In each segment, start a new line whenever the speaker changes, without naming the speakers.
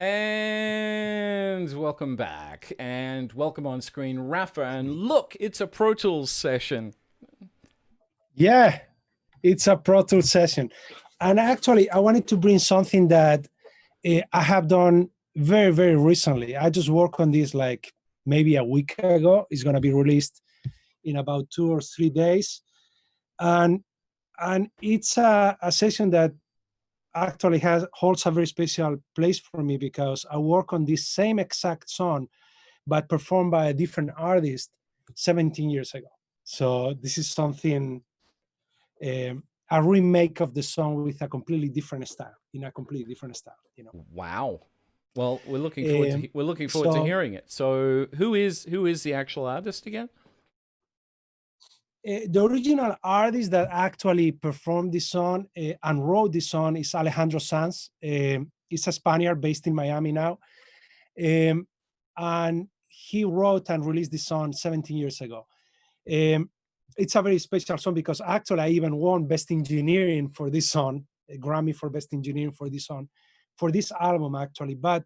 And welcome back. And welcome on screen, Rafa. And look, it's a Pro Tools session.
Yeah, it's a Pro Tools session. And actually, I wanted to bring something that I have done very, very recently. I just worked on this like maybe a week ago. It's going to be released in about 2 or 3 days. And it's a session that actually holds a very special place for me because I work on this same exact song, but performed by a different artist 17 years ago. So this is something, a remake of the song with a completely different style, in a completely different style, you know.
Wow. Well, we're looking forward to hearing it. So who is the actual artist again?
The original artist that actually performed this song and wrote this song is Alejandro Sanz. He's a Spaniard based in Miami now. And he wrote and released this song 17 years ago. It's a very special song because actually I even won Best Engineering for this song, a Grammy for Best Engineering for this song, for this album actually. But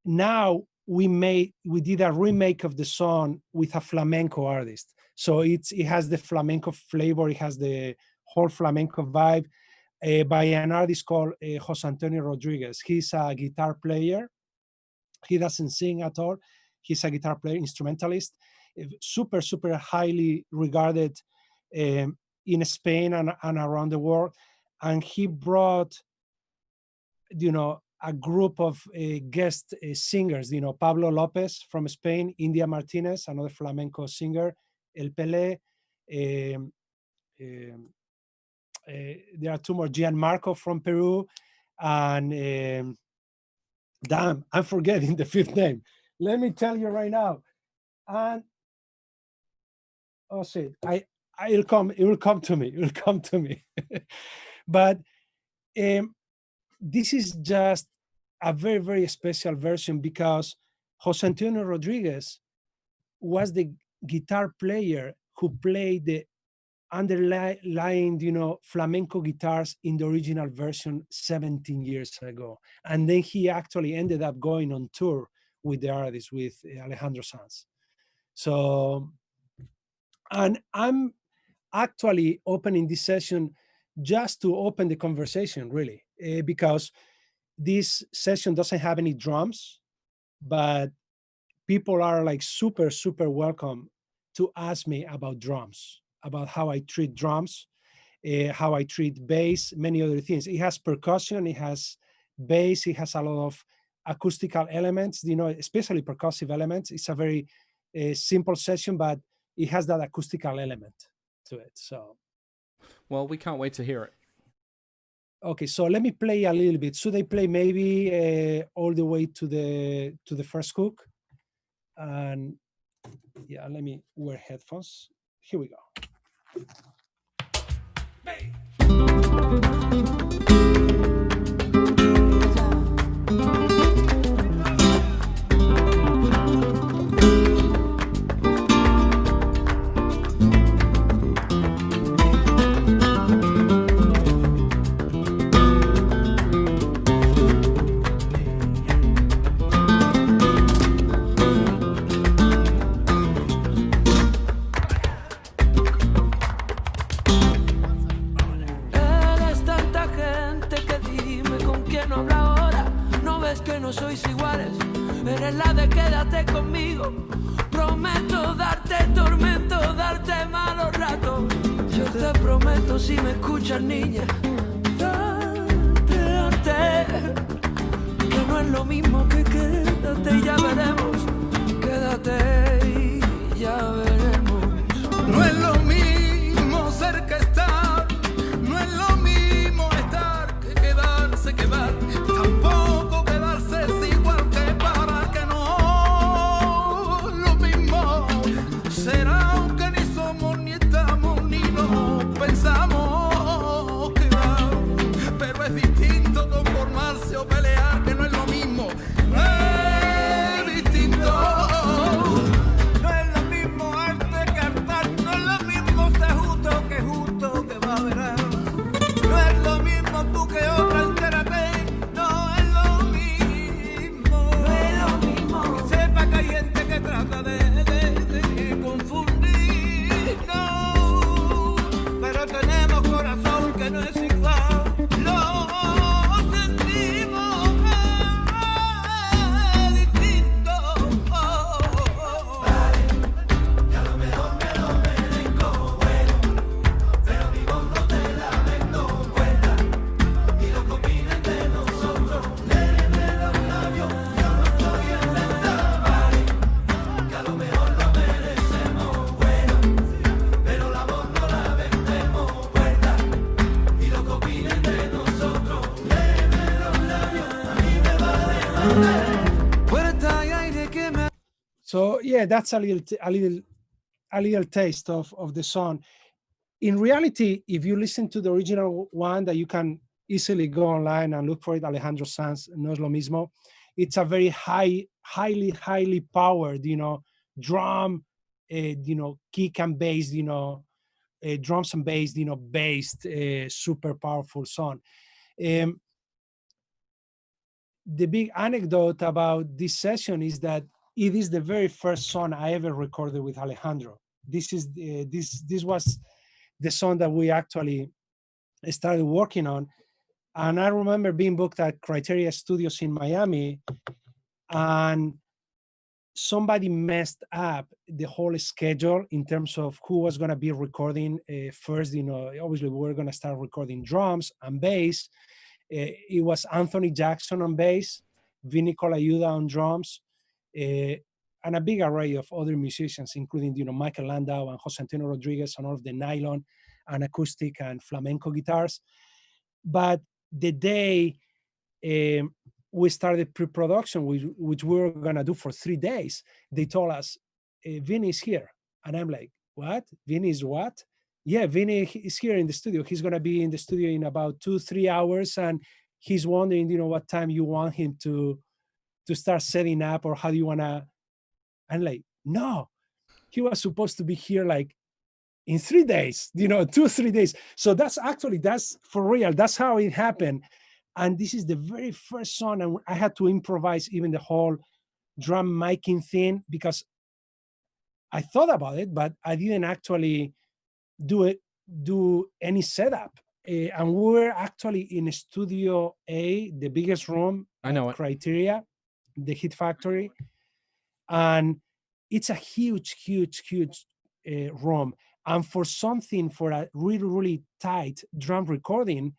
now we did a remake of the song with a flamenco artist. So it has the flamenco flavor, it has the whole flamenco vibe by an artist called Jose Antonio Rodriguez. He's a guitar player. He doesn't sing at all. He's a guitar player, instrumentalist, super, super highly regarded in Spain and around the world. And he brought, a group of guest singers, Pablo Lopez from Spain, India Martinez, another flamenco singer, El Pelé. There are 2 more, Gianmarco from Peru, and damn, I'm forgetting the 5th name. Let me tell you right now. And oh shit, it will come to me. But this is just a very, very special version because Jose Antonio Rodriguez was the guitar player who played the underlying, flamenco guitars in the original version 17 years ago. And then he actually ended up going on tour with the artist, with Alejandro Sanz. So, and I'm actually opening this session just to open the conversation, really, because this session doesn't have any drums, but people are like super, super welcome to ask me about drums, about how I treat drums, how I treat bass, many other things. It has percussion, it has bass, it has a lot of acoustical elements, especially percussive elements. It's a very simple session, but it has that acoustical element to it. So,
well, we can't wait to hear it.
Okay, so let me play a little bit. Should I play maybe all the way to the first hook? And yeah, let me wear headphones. Here we go. Hey.
Si me escuchas, niña, date, que no es lo mismo que quédate y ya veremos. Quédate y ya veremos.
No es lo mismo ser que estar, no es lo mismo estar que quedarse, quedar. Tampoco quedarse es igual que para que no. Lo mismo será aunque ni somos ni estamos ni nos pensamos. Distinto conformarse o pelear, que no es lo mismo. Es distinto.
Puerta y aire que me...
So yeah, that's a little taste of the song. In reality, if you listen to the original one that you can easily go online and look for it, Alejandro Sanz, No es lo mismo. It's a very highly powered, drum, kick and bass, drums and bass, based, super powerful song. The big anecdote about this session is that it is the very first song I ever recorded with Alejandro. This was the song that we actually started working on. And I remember being booked at Criteria Studios in Miami, and somebody messed up the whole schedule in terms of who was going to be recording first. Obviously we were going to start recording drums and bass. It was Anthony Jackson on bass, Vinny Colaiuta on drums, and a big array of other musicians, including Michael Landau and Jose Antonio Rodriguez on all of the nylon and acoustic and flamenco guitars. But the day we started pre-production, which we were gonna do for 3 days, they told us, Vinny is here. And I'm like, what? Vinny is what? Yeah, Vinny is here in the studio. He's gonna be in the studio in about 2-3 hours, and he's wondering, what time you want him to start setting up, or how do you wanna. I'm like, no, he was supposed to be here like in 3 days, 2-3 days. So that's for real. That's how it happened. And this is the very first song, and I had to improvise even the whole drum miking thing, because I thought about it, but I didn't actually do any setup. And we were actually in Studio A, the biggest room at Criteria, the Hit Factory. And it's a huge room. And for a really, really tight drum recording,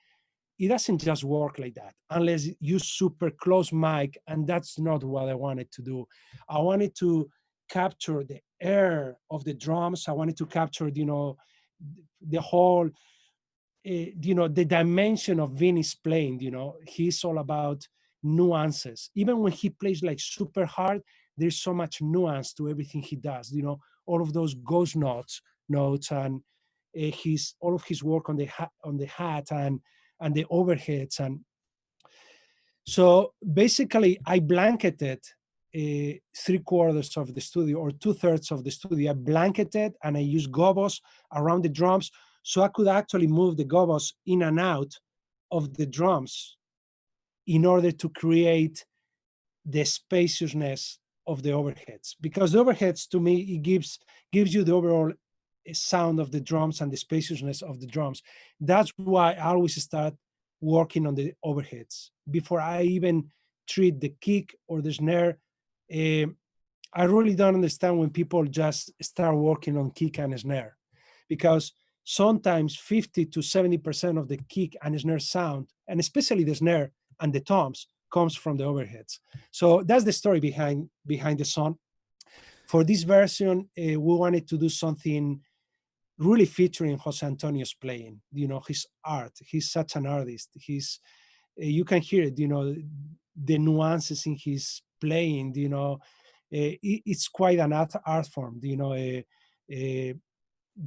it doesn't just work like that unless you super close mic, and that's not what I wanted to do. I wanted to capture the air of the drums. I wanted to capture, the whole, the dimension of Vinny's playing. He's all about nuances. Even when he plays like super hard, there's so much nuance to everything he does. All of those ghost notes, and all of his work on the hat and the overheads. And so basically I blanketed 3/4 of the studio, or 2/3 of the studio. I blanketed, and I used gobos around the drums, so I could actually move the gobos in and out of the drums in order to create the spaciousness of the overheads. Because the overheads, to me, it gives you the overall sound of the drums and the spaciousness of the drums. That's why I always start working on the overheads before I even treat the kick or the snare. I really don't understand when people just start working on kick and snare, because sometimes 50 to 70% of the kick and snare sound, and especially the snare and the toms, comes from the overheads. So that's the story behind the song. For this version, we wanted to do something really featuring Jose Antonio's playing, his art. He's such an artist. You can hear it, the nuances in his playing, it's quite an art form, the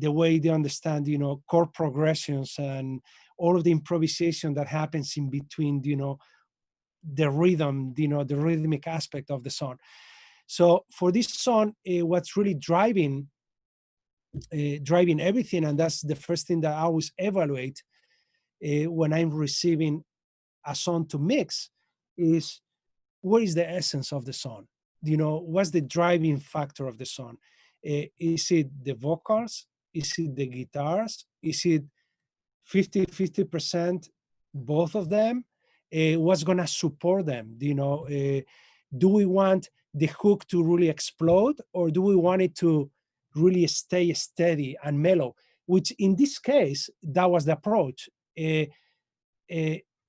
way they understand, chord progressions and all of the improvisation that happens in between, the rhythm, the rhythmic aspect of the song. So for this song, what's really driving everything, and that's the first thing that I always evaluate when I'm receiving a song to mix, is what is the essence of the song? What's the driving factor of the song? Is it the vocals? Is it the guitars? Is it 50% both of them? What's going to support them? Do we want the hook to really explode, or do we want it to really stay steady and mellow? Which in this case, that was the approach.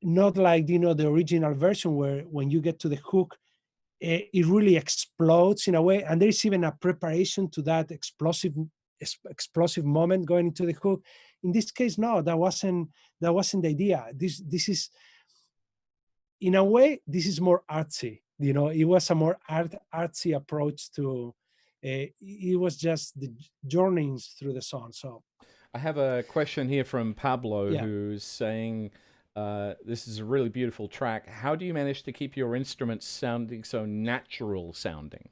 Not like, the original version, where when you get to the hook, it really explodes in a way. And there's even a preparation to that explosive moment going into the hook. In this case, no, that wasn't the idea. This is, in a way, this is more artsy. It was a more artsy approach to. It was just the journeys through the song. So
I have a question here from Pablo,
yeah,
who's saying, this is a really beautiful track. How do you manage to keep your instruments sounding so natural sounding?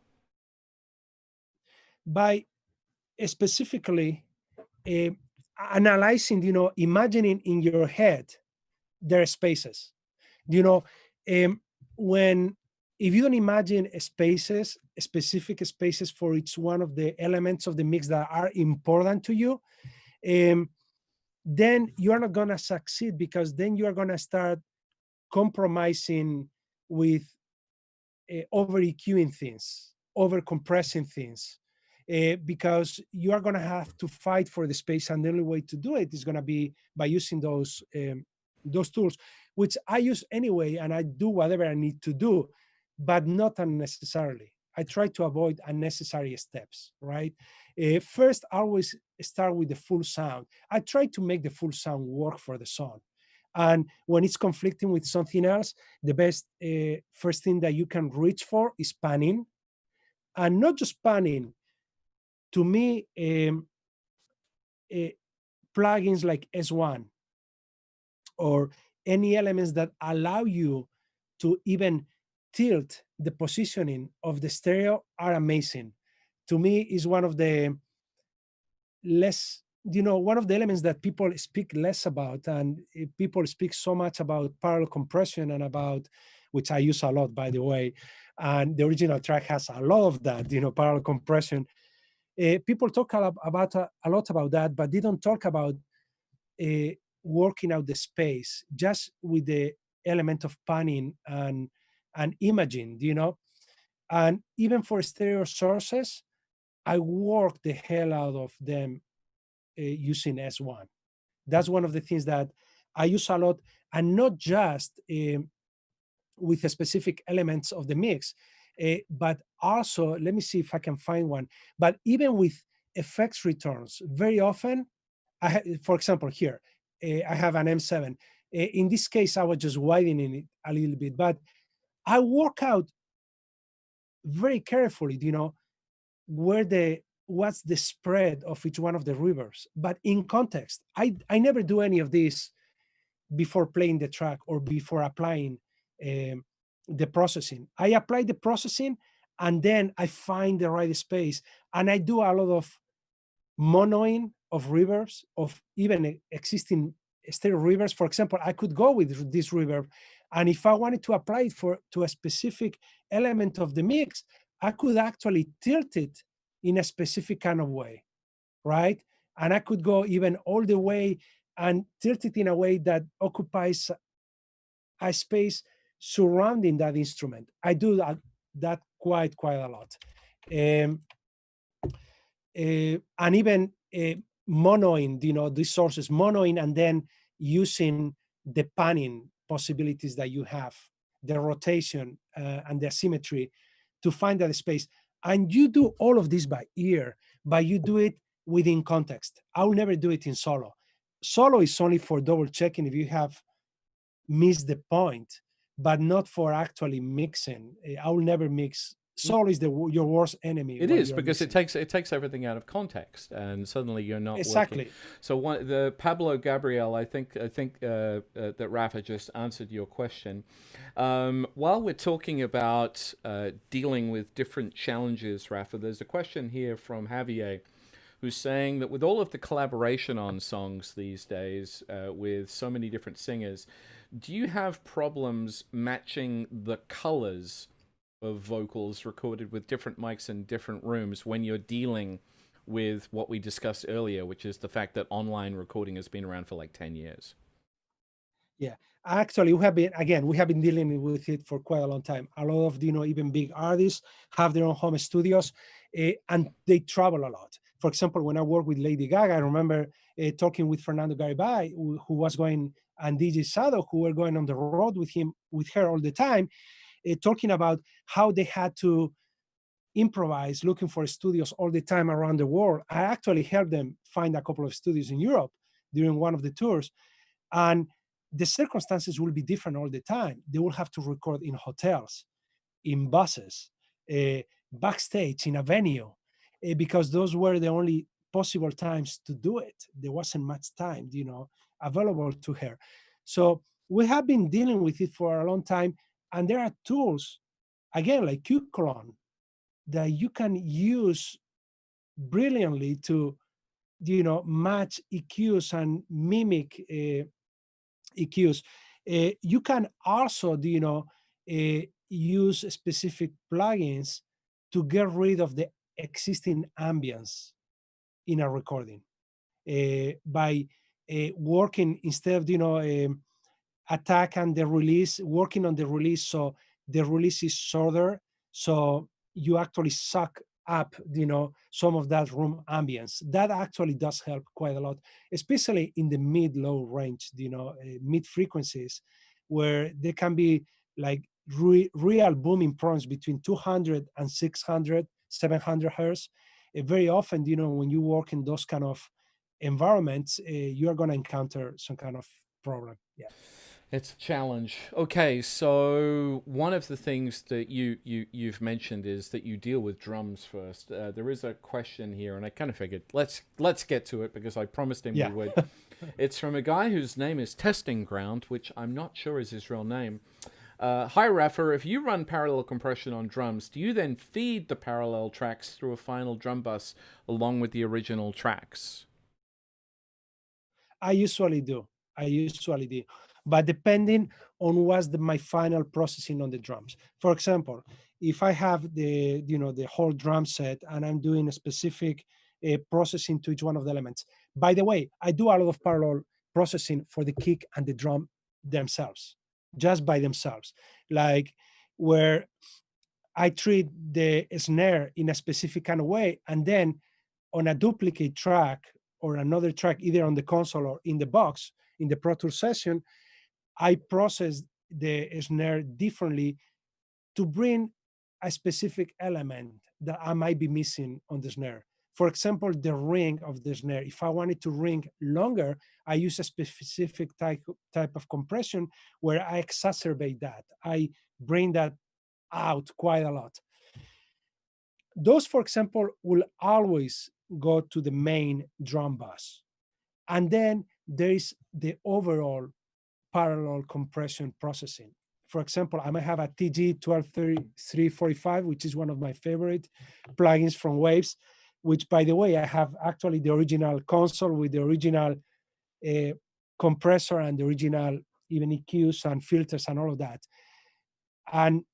by specifically uh, analyzing, imagining in your head their spaces. You know, um, when if you don't imagine spaces, specific spaces for each one of the elements of the mix that are important to you, um, then you are not gonna succeed, because then you are gonna start compromising with over EQing things, over compressing things, because you are going to have to fight for the space, and the only way to do it is going to be by using those tools, which I use anyway, and I do whatever I need to do, but not unnecessarily. I try to avoid unnecessary steps. Right. First, I always start with the full sound. I try to make the full sound work for the song. And when it's conflicting with something else, the best first thing that you can reach for is panning, and not just panning. To me, uh, plugins like S1 or any elements that allow you to even tilt the positioning of the stereo are amazing. To me, is one of the less, one of the elements that people speak less about, and people speak so much about parallel compression, and about, which I use a lot, by the way, and the original track has a lot of that, parallel compression. People talk a lot about that, but they don't talk about uh, working out the space just with the element of panning and imaging, and even for stereo sources, I work the hell out of them using S1. That's one of the things that I use a lot, and not just with the specific elements of the mix, but also, let me see if I can find one, but even with effects returns. Very often, for example, here, I have an M7. In this case, I was just widening it a little bit, but I work out very carefully, what's the spread of each one of the reverbs, but in context. I never do any of this before playing the track or before applying the processing. I apply the processing, and then I find the right space, and I do a lot of monoing of reverbs of even existing stereo reverbs. For example, I could go with this reverb, and if I wanted to apply it to a specific element of the mix, I could actually tilt it in a specific kind of way, right? And I could go even all the way and tilt it in a way that occupies a space surrounding that instrument. I do that quite a lot. And even monoing, these sources, monoing, and then using the panning possibilities that you have, the rotation and the asymmetry to find that space. And you do all of this by ear, but you do it within context. I'll never do it in solo. Solo is only for double checking if you have missed the point, but not for actually mixing. I'll never mix. Solo is your worst enemy.
It is, because it takes everything out of context, and suddenly you're not
exactly
working. So the Pablo Gabriel, I think that Rafa just answered your question. While we're talking about dealing with different challenges, Rafa, there's a question here from Javier, who's saying that with all of the collaboration on songs these days, with so many different singers, do you have problems matching the colors of vocals recorded with different mics in different rooms when you're dealing with what we discussed earlier, which is the fact that online recording has been around for like 10 years?
Yeah, actually, we have been dealing with it for quite a long time. A lot of even big artists have their own home studios, and they travel a lot. For example, when I worked with Lady Gaga, I remember talking with Fernando Garibay, who was going, and DJ Sado, who were going on the road with her all the time, talking about how they had to improvise, looking for studios all the time around the world. I actually helped them find a couple of studios in Europe during one of the tours, and the circumstances will be different all the time. They will have to record in hotels. in buses, backstage in a venue, because those were the only possible times to do it. There wasn't much time, available to her. So we have been dealing with it for a long time, and there are tools, again, like Q-Clone, that you can use brilliantly to, match EQs and mimic EQs. You can also, use specific plugins to get rid of the existing ambience in a recording by working, instead of, attack and the release, working on the release, so the release is shorter, so you actually suck up, some of that room ambience. That actually does help quite a lot, especially in the mid-low range, mid frequencies, where there can be like real booming problems between 200 and 600, 700 hertz. Very often, when you work in those kind of environments, you're going to encounter some kind of problem. Yeah.
It's a challenge. Okay, so one of the things that you've mentioned is that you deal with drums first. There is a question here, and I kind of figured let's get to it because I promised him we would. It's from a guy whose name is Testing Ground, which I'm not sure is his real name. Hi Rafa, if you run parallel compression on drums, do you then feed the parallel tracks through a final drum bus along with the original tracks?
I usually do. But depending on what's my final processing on the drums. For example, if I have the whole drum set and I'm doing a specific processing to each one of the elements. By the way, I do a lot of parallel processing for the kick and the drum themselves, just by themselves, like where I treat the snare in a specific kind of way, and then on a duplicate track or another track, either on the console or in the box, in the Pro Tools session, I process the snare differently to bring a specific element that I might be missing on the snare. For example, the ring of the snare. If I wanted to ring longer, I use a specific type of compression where I exacerbate that. I bring that out quite a lot. Those, for example, will always go to the main drum bus. And then there is the overall parallel compression processing. For example, I might have a TG-123345, which is one of my favorite plugins from Waves, which, by the way, I have actually the original console with the original compressor and the original even EQs and filters and all of that. And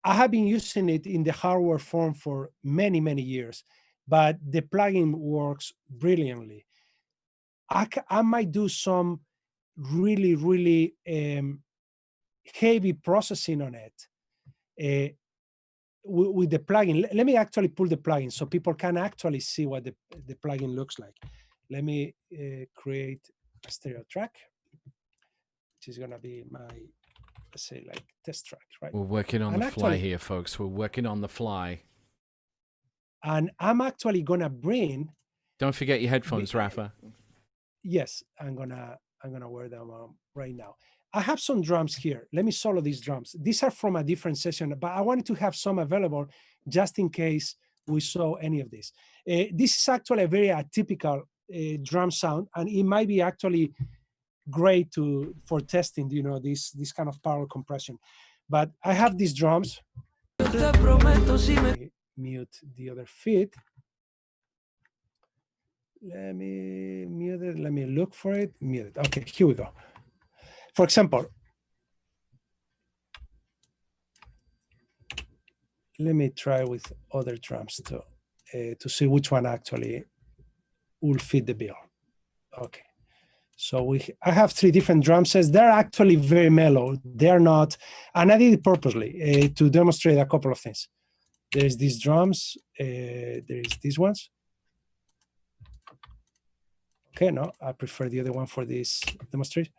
I have been using it in the hardware form for many, many years, but the plugin works brilliantly. I might do some really, really heavy processing on it with the plugin. Let me actually pull the plugin so people can actually see what the plugin looks like. Let me create a stereo track, which is going to be my, let's say, like test track, right?
We're working on the fly here, folks. We're working on the fly.
And I'm actually going to bring...
Don't forget your headphones, Rafa.
Yes, I'm gonna wear them right now. I have some drums here. Let me solo these drums. These are from a different session, but I wanted to have some available just in case we saw any of this. This is actually a very atypical drum sound, and it might be actually great for testing, this kind of parallel compression. But I have these drums. Let me mute the other feed. Let me mute it. Let me look for it. Mute it. Okay, here we go. For example, let me try with other drums to see which one actually will fit the bill. Okay, so I have 3 different drum sets. They're actually very mellow. They're not, and I did it purposely to demonstrate a couple of things. There's these drums. There's these ones. Okay, no, I prefer the other one for this demonstration.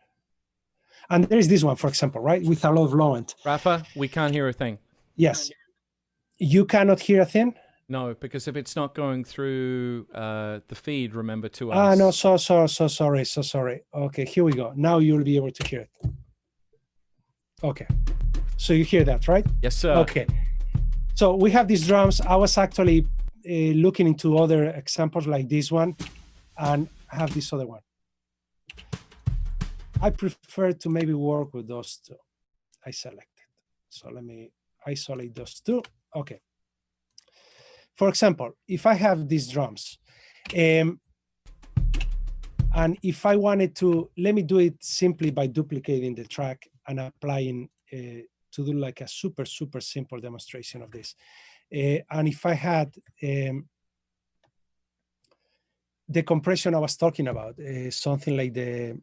And there is this one, for example, right, with a lot of low end.
Rafa, we can't hear a thing.
Yes. You cannot hear a thing?
No, because if it's not going through the feed, remember to us.
Ah, no, so sorry. Okay, here we go. Now you'll be able to hear it. Okay. So you hear that, right?
Yes, sir.
Okay. So we have these drums. I was actually looking into other examples like this one, and I have this other one. I prefer to maybe work with those two. I selected. So let me isolate those two. Okay. For example, if I have these drums, and if I wanted to, let me do it simply by duplicating the track and applying to do like a super simple demonstration of this. And if I had the compression I was talking about, something like the,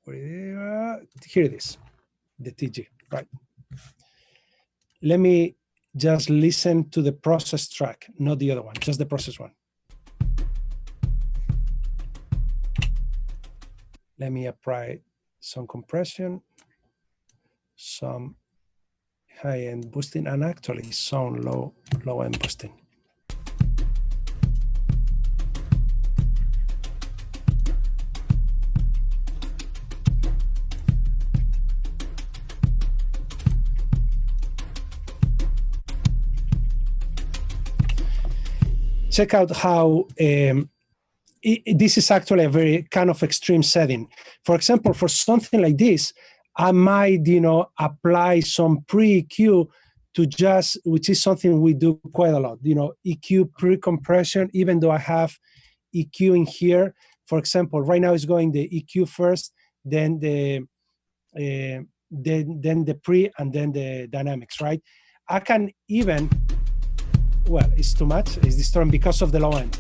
here it is, the TG, right? Let me just listen to the process track, not the other one, just the process one. Let me apply some compression, some high-end boosting, and actually some low-end boosting. Check out how this is actually a very kind of extreme setting. For example, for something like this, I might, apply some pre-EQ to just, which is something we do quite a lot, EQ pre-compression, even though I have EQ in here. For example, right now it's going the EQ first, then the pre, and then the dynamics, right? I can even, well, it's too much, it's distorting because of the low end.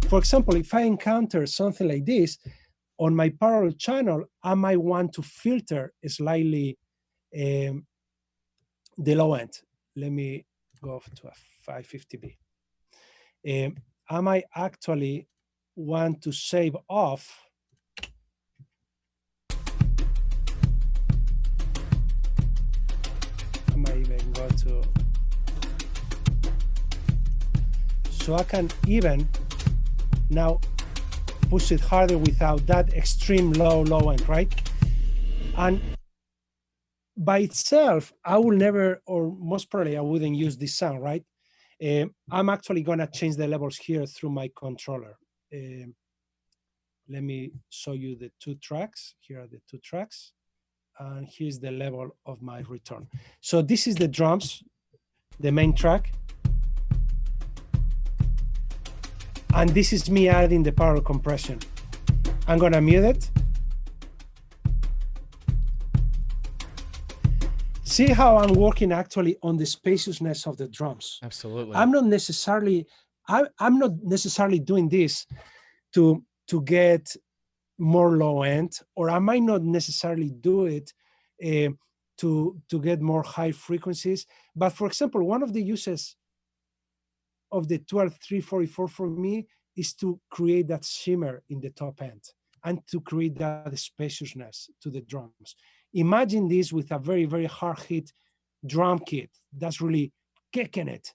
For example, if I encounter something like this on my parallel channel, I might want to filter slightly the low end. Let me go to a 550B. I might actually want to save off I might even go to, so I can even now push it harder without that extreme low end, right? And by itself, I will never, or most probably I wouldn't use this sound, right? I'm actually gonna change the levels here through my controller. Let me show you the two tracks. Here are the two tracks. And here's the level of my return. So this is the drums, the main track. And this is me adding the parallel compression. I'm gonna mute it. See how I'm working actually on the spaciousness of the drums.
Absolutely.
I'm not necessarily doing this to get more low end, or I might not necessarily do it to get more high frequencies. But for example, one of the uses of the 12344 for me is to create that shimmer in the top end and to create that spaciousness to the drums. Imagine this with a very, very hard hit drum kit that's really kicking it.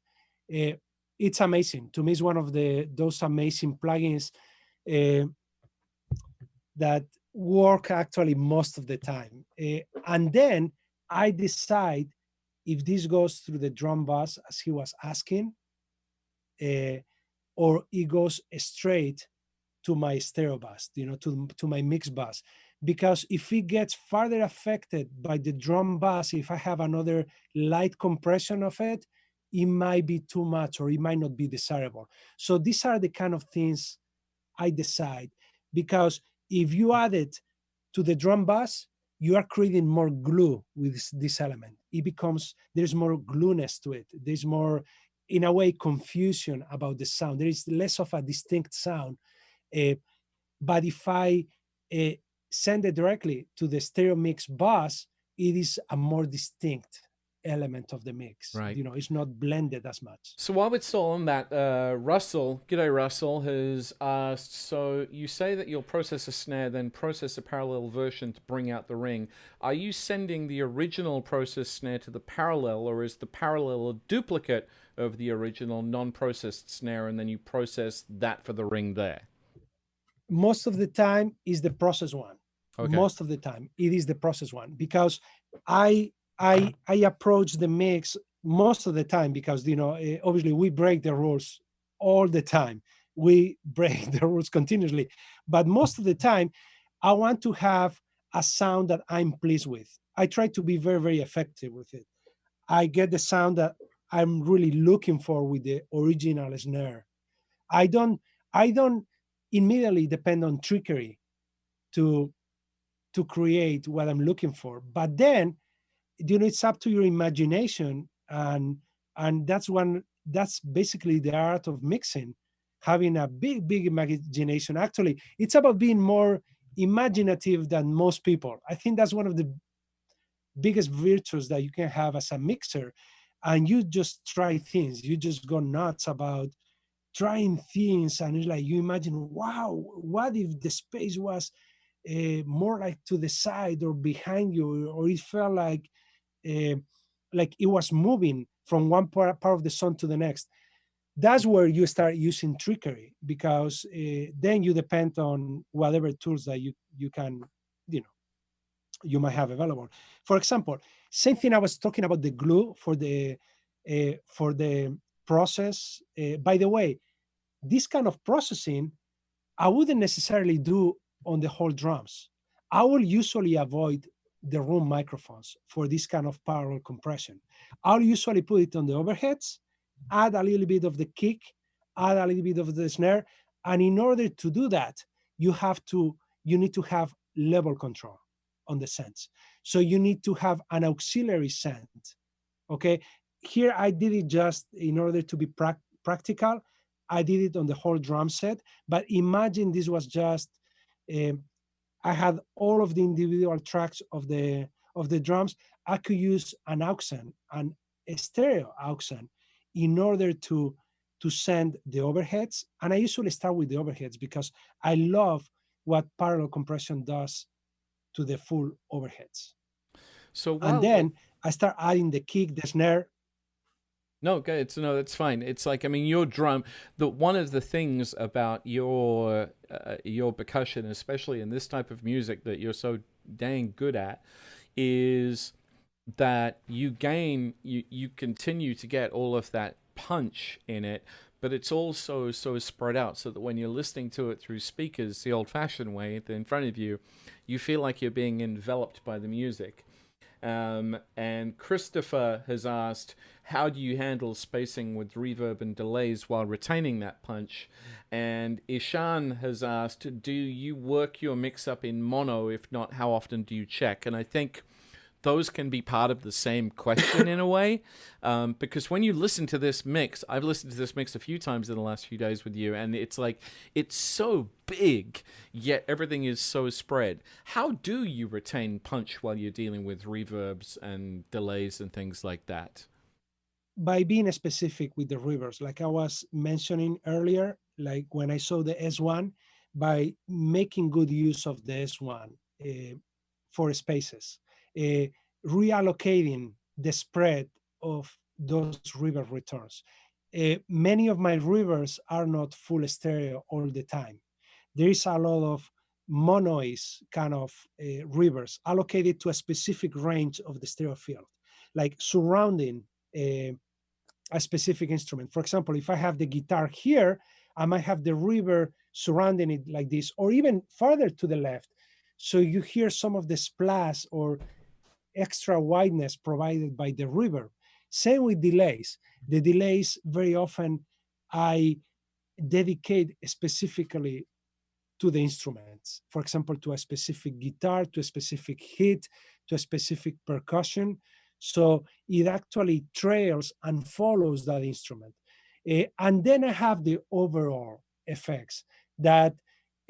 It's amazing. To me, it's one of those amazing plugins that work actually most of the time. And then I decide if this goes through the drum bus, as he was asking, or it goes straight to my stereo bus, to my mix bus. Because if it gets further affected by the drum bus, if I have another light compression of it, it might be too much or it might not be desirable. So these are the kind of things I decide, because if you add it to the drum bus, you are creating more glue with this element. It becomes, there's more glueness to it. There's more, in a way, confusion about the sound. There is less of a distinct sound. But if I send it directly to the stereo mix bus, it is a more distinct element of the mix.
Right.
It's not blended as much.
So while we're still on that, Russell, g'day Russell, has asked, so you say that you'll process a snare, then process a parallel version to bring out the ring. Are you sending the original processed snare to the parallel, or is the parallel a duplicate of the original non-processed snare, and then you process that for the ring there?
Most of the time is the process one.
Okay.
Most of the time it is the process one, because I I approach the mix most of the time because obviously we break the rules all the time. We break the rules continuously, but most of the time, I want to have a sound that I'm pleased with. I try to be very very effective with it. I get the sound that I'm really looking for with the original snare. I don't I don't immediately depend on trickery to create what I'm looking for. But then, it's up to your imagination, and that's basically the art of mixing, having a big big imagination. Actually, it's about being more imaginative than most people. I think that's one of the biggest virtues that you can have as a mixer. And you just try things, you just go nuts about trying things, and it's like you imagine, wow, what if the space was more like to the side or behind you, or it felt uh, like it was moving from one part of the song to the next. That's where you start using trickery, because then you depend on whatever tools that you can, you know you might have available. For example, same thing I was talking about the glue for the process. By the way, this kind of processing I wouldn't necessarily do on the whole drums. I will usually avoid the room microphones for this kind of parallel compression. I'll usually put it on the overheads, add a little bit of the kick, add a little bit of the snare. And in order to do that, you need to have level control on the sends. So you need to have an auxiliary send. Okay. Here I did it just in order to be practical. I did it on the whole drum set, but imagine this was just um, I had all of the individual tracks of the drums. I could use an auxen, an a stereo auxen, in order to send the overheads. And I usually start with the overheads because I love what parallel compression does to the full overheads.
So
And
while
then I start adding the kick, the snare.
no, okay, no, that's fine. It's like, I mean, your drum. The one of the things about your percussion, especially in this type of music, that you're so dang good at, is that you continue to get all of that punch in it, but it's also so spread out so that when you're listening to it through speakers the old-fashioned way in front of you, you feel like you're being enveloped by the music. And Christopher has asked, how do you handle spacing with reverb and delays while retaining that punch? And Ishan has asked, do you work your mix up in mono? If not, how often do you check? And I think those can be part of the same question in a way, because when you listen to this mix, I've listened to this mix a few times in the last few days with you, and it's like, it's so big, yet everything is so spread. How do you retain punch while you're dealing with reverbs and delays and things like that?
By being specific with the reverbs, like I was mentioning earlier, like when I saw the S1, by making good use of the S1 for spaces, uh, reallocating the spread of those reverb returns. Many of my reverbs are not full stereo all the time. There is a lot of monoise kind of reverbs allocated to a specific range of the stereo field, like surrounding a specific instrument. For example, if I have the guitar here, I might have the reverb surrounding it like this, or even farther to the left. So you hear some of the splash or extra wideness provided by the reverb. Same with delays. The delays, very often, I dedicate specifically to the instruments. For example, to a specific guitar, to a specific hit, to a specific percussion. So it actually trails and follows that instrument. And then I have the overall effects that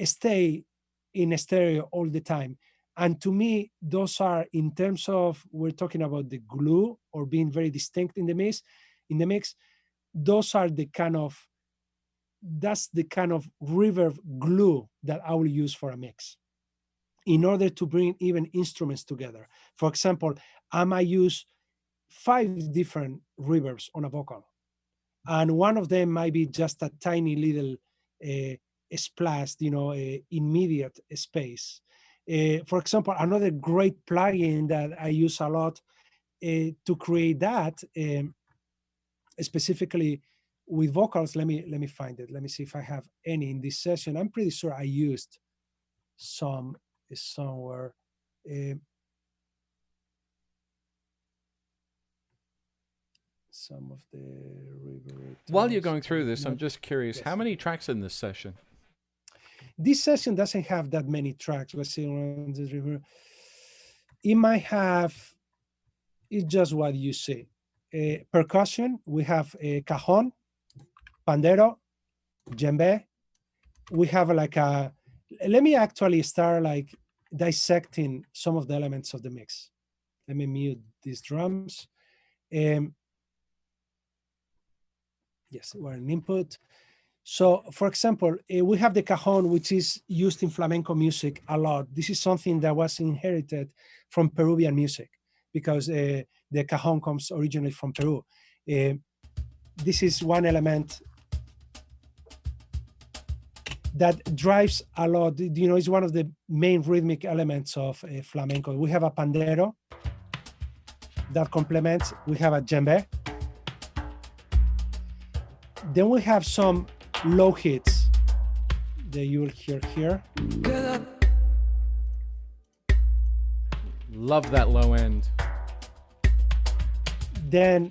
stay in stereo all the time. And to me, those are, in terms of, we're talking about the glue or being very distinct in the mix, those are the kind of, that's the kind of reverb glue that I will use for a mix in order to bring even instruments together. For example, I might use 5 different reverbs on a vocal, and one of them might be just a tiny little splash, immediate space. For example, another great plugin that I use a lot to create that, specifically with vocals, let me find it. Let me see if I have any in this session. I'm pretty sure I used some somewhere. Some of the river.
While you're going through this, I'm just curious,
Yes.
how many tracks in this session?
This session doesn't have that many tracks. Let's see, around the river. It might have, it's just what you see. Percussion, we have a cajon, pandero, djembe. We have like a, let me actually start like dissecting some of the elements of the mix. Let me mute these drums. Yes, we're an input. So for example, we have the cajon, which is used in flamenco music a lot. This is something that was inherited from Peruvian music because the cajon comes originally from Peru. This is one element that drives a lot, you know, it's one of the main rhythmic elements of flamenco. We have a pandero that complements, we have a djembe. Then we have some low hits that you will hear here.
Love that low end.
Then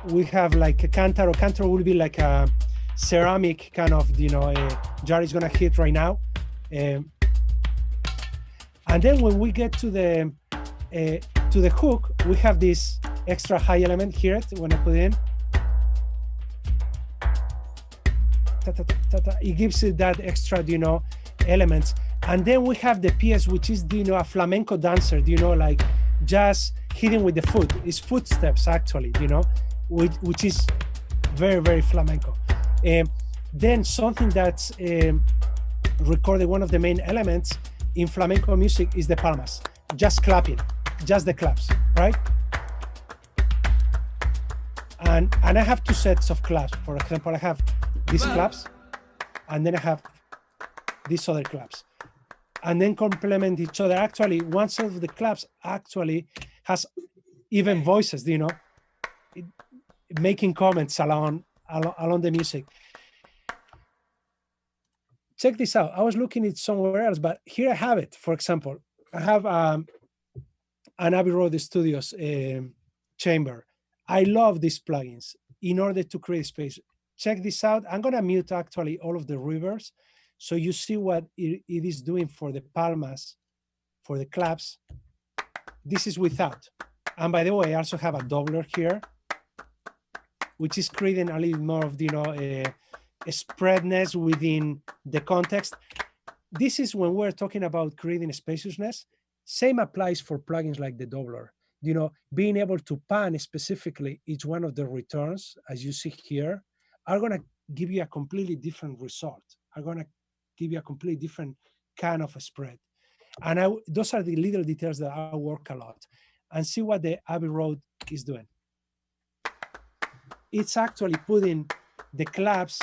we have like a cantaro. Cantaro will be like a ceramic kind of, you know, jar is gonna hit right now. And then when we get to the hook, we have this extra high element here when I put in. It gives it that extra, you know, elements. And then we have the PS, which is, you know, a flamenco dancer, you know, like just hitting with the foot. It's footsteps actually, you know, which is very, very flamenco. Then something that's recorded, one of the main elements in flamenco music is the palmas, just clapping, just the claps, right? And I have two sets of claps. For example, I have these claps, and then I have these other claps, and then complement each other. Actually, one set of the claps actually has even voices, you know, making comments along the music. Check this out. I was looking at somewhere else, but here I have it. For example, I have an Abbey Road Studios chamber. I love these plugins in order to create space. Check this out. I'm gonna mute actually all of the reverbs so you see what it is doing for the palmas, for the claps. This is without. And by the way, I also have a doubler here, which is creating a little more of, you know, a spreadness within the context. This is when we're talking about creating spaciousness. Same applies for plugins like the doubler. You know, being able to pan specifically each one of the returns, as you see here, are going to give you a completely different result, are going to give you a completely different kind of a spread. And those are the little details that I work a lot. And see what the Abbey Road is doing. It's actually putting the claps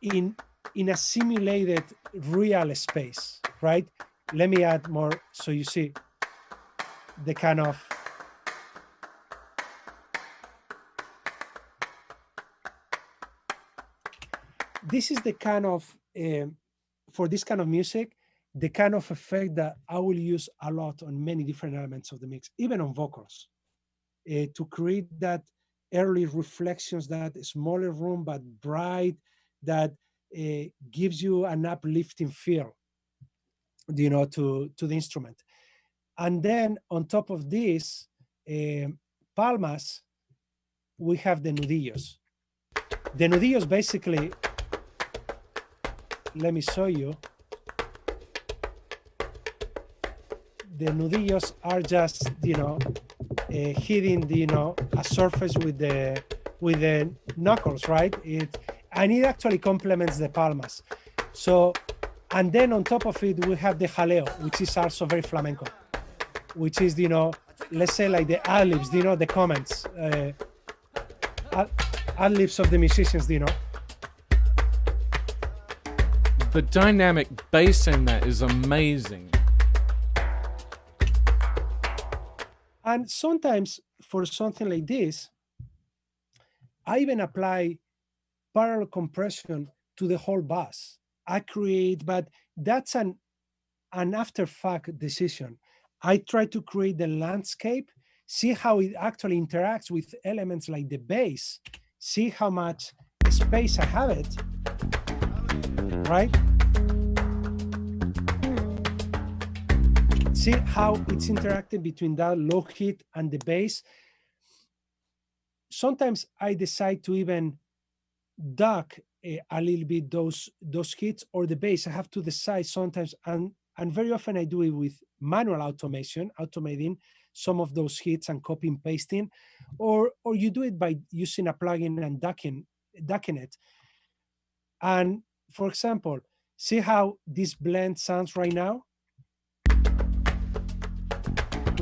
in a simulated real space, right? Let me add more so you see the kind of this is the kind of for this kind of music, the kind of effect that I will use a lot on many different elements of the mix, even on vocals, to create that early reflections, that smaller room but bright, that gives you an uplifting feel, you know, to the instrument. And then on top of this, palmas, we have the nudillos. The nudillos basically, let me show you. The nudillos are just, you know, hitting the, you know, a surface with the knuckles, right? And it actually complements the palmas. So, and then on top of it, we have the jaleo, which is also very flamenco, which is, you know, let's say like the ad-libs, you know, the comments, ad-libs of the musicians, you know.
The dynamic bass in that is amazing.
And sometimes for something like this, I even apply parallel compression to the whole bass. I create, but that's an after fact decision. I try to create the landscape, see how it actually interacts with elements like the bass, see how much space I have it, right? See how it's interacting between that low hit and the bass. Sometimes I decide to even duck a little bit those hits or the bass. I have to decide sometimes, and very often I do it with manual automation, automating some of those hits and copy and pasting, or you do it by using a plugin and ducking it. And for example, see how this blend sounds right now?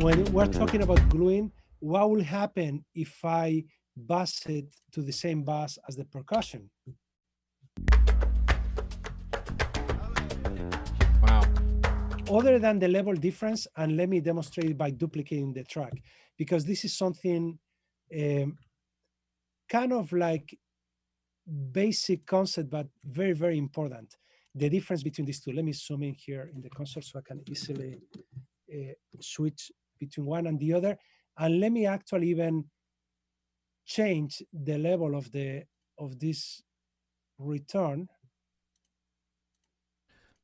When we're talking about gluing, what will happen if I bass it to the same bass as the percussion?
Wow.
Other than the level difference, and let me demonstrate it by duplicating the track, because this is something kind of like basic concept, but very, very important. The difference between these two. Let me zoom in here in the console so I can easily switch between one and the other. And let me actually even change the level of this return.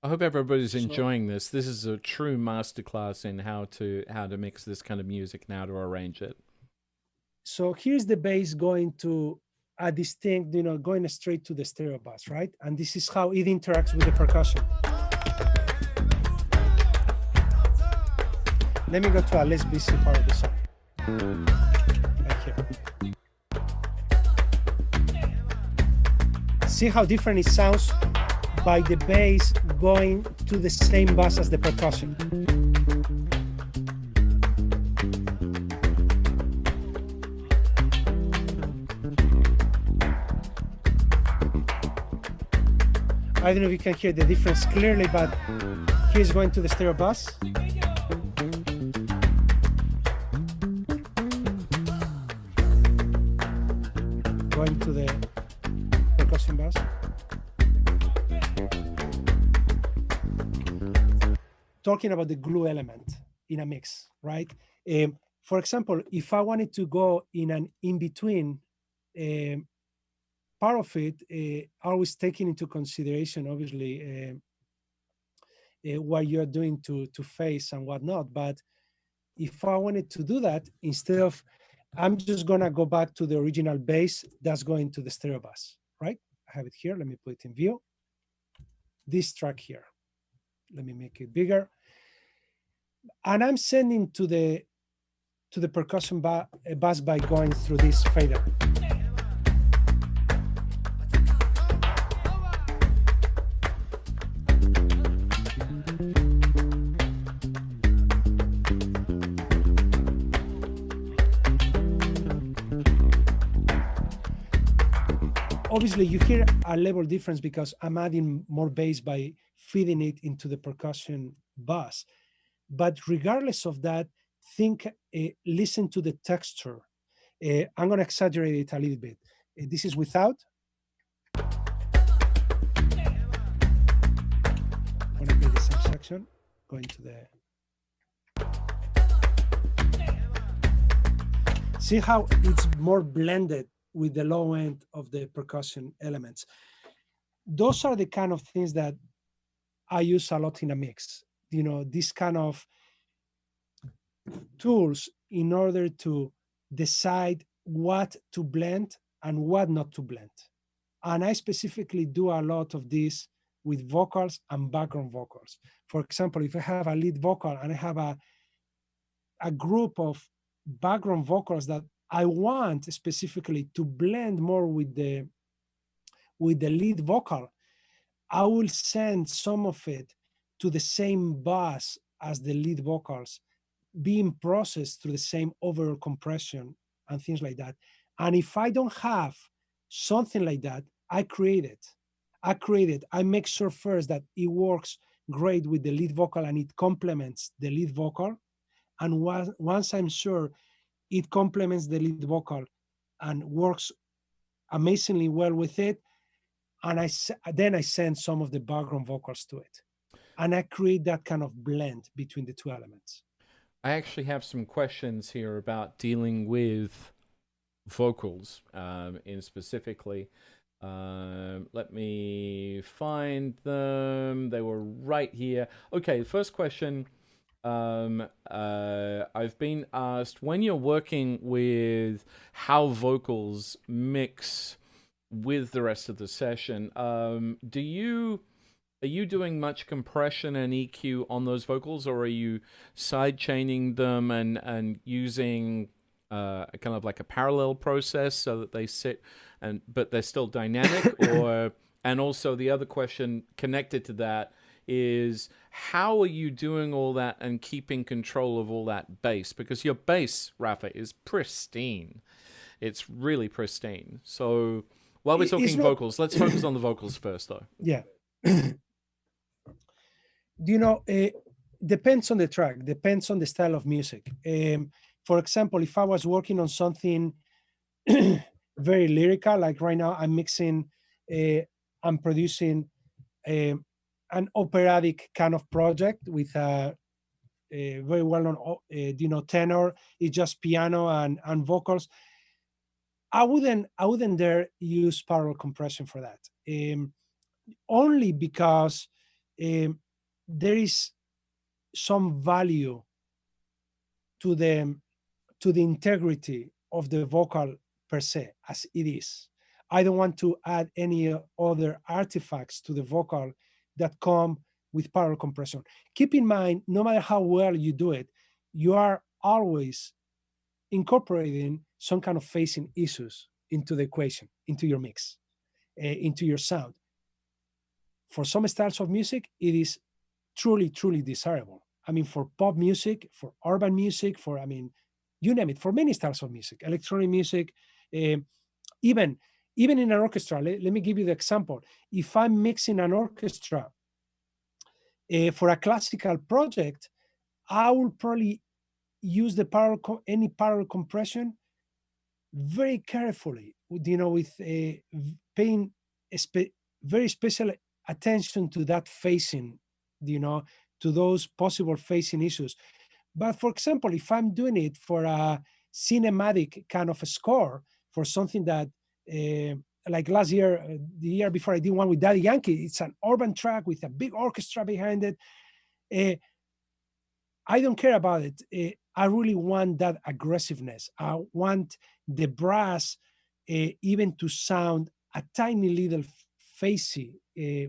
I hope everybody's enjoying this. This is a true masterclass in how to mix this kind of music and how to arrange it.
So here's the bass going to a distinct, going straight to the stereo bass, right? And this is how it interacts with the percussion. Let me go to a less busy part of the song. Right here. See how different it sounds by the bass going to the same bass as the percussion. I don't know if you can hear the difference clearly, but here's going to the stereo bass. Going to the percussion bass. Talking about the glue element in a mix, right? For example, if I wanted to go in an in-between part of it, always taking into consideration, obviously, what you're doing to phase and whatnot. But if I wanted to do that, instead of, I'm just gonna go back to the original bass that's going to the stereo bass, right? I have it here. Let me put it in view. This track here. Let me make it bigger. And I'm sending to the percussion bass by going through this fader. Obviously, you hear a level difference because I'm adding more bass by feeding it into the percussion bass. But regardless of that, listen to the texture. I'm going to exaggerate it a little bit. This is without. I'm going to play the same section, going to the. See how it's more blended with the low end of the percussion elements. Those are the kind of things that I use a lot in a mix. This kind of tools in order to decide what to blend and what not to blend. And I specifically do a lot of this with vocals and background vocals. For example, if I have a lead vocal and I have a group of background vocals that I want specifically to blend more with the lead vocal, I will send some of it to the same bass as the lead vocals, being processed through the same overall compression and things like that. And if I don't have something like that, I create it. I make sure first that it works great with the lead vocal and it complements the lead vocal. and once I'm sure it complements the lead vocal and works amazingly well with it, and then I send some of the background vocals to it, and I create that kind of blend between the two elements.
I actually have some questions here about dealing with vocals in specifically. Let me find them. They were right here. Okay, the first question I've been asked, when you're working with how vocals mix with the rest of the session, are you doing much compression and EQ on those vocals, or are you side chaining them and using kind of like a parallel process so that they sit but they're still dynamic? Or and also the other question connected to that is, how are you doing all that and keeping control of all that bass? Because your bass, Rafa, is pristine. It's really pristine. So while we're talking vocals, let's focus on the vocals first, though.
Yeah. Depends on the track, depends on the style of music. For example, if I was working on something very lyrical, like right now I'm mixing, I'm producing an operatic kind of project with a very well-known tenor. It's just piano and vocals. I wouldn't dare use parallel compression for that, only because there is some value to the integrity of the vocal per se as it is. I don't want to add any other artifacts to the vocal that come with parallel compression. Keep in mind, no matter how well you do it, you are always incorporating some kind of phasing issues into the equation, into your mix, into your sound. For some styles of music, it is truly, truly desirable. I mean, for pop music, for urban music, you name it, for many styles of music, electronic music, even in an orchestra. Let me give you the example. If I'm mixing an orchestra for a classical project, I will probably use any parallel compression very carefully, with paying very special attention to that phasing, to those possible phasing issues. But for example, if I'm doing it for a cinematic kind of a score, for something that, like last year, the year before, I did one with Daddy Yankee. It's an urban track with a big orchestra behind it. I don't care about it. I really want that aggressiveness. I want the brass even to sound a tiny little phasey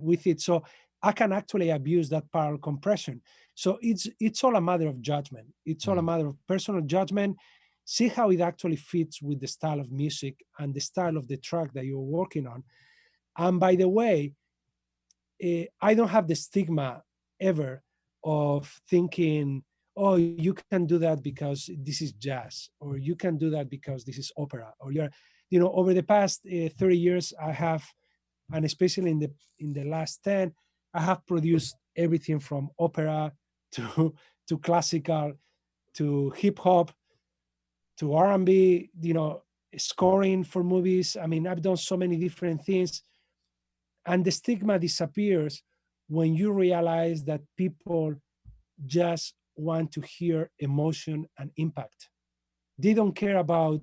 with it, so I can actually abuse that parallel compression. So it's all a matter of judgment. It's all a matter of personal judgment. See how it actually fits with the style of music and the style of the track that you're working on. And by the way, I don't have the stigma ever of thinking, oh, you can do that because this is jazz, or you can do that because this is opera, or over the past 30 years, I have, and especially in the last 10, I have produced everything from opera to classical, to hip hop, to R&B, scoring for movies. I mean, I've done so many different things, and the stigma disappears when you realize that people just want to hear emotion and impact. They don't care about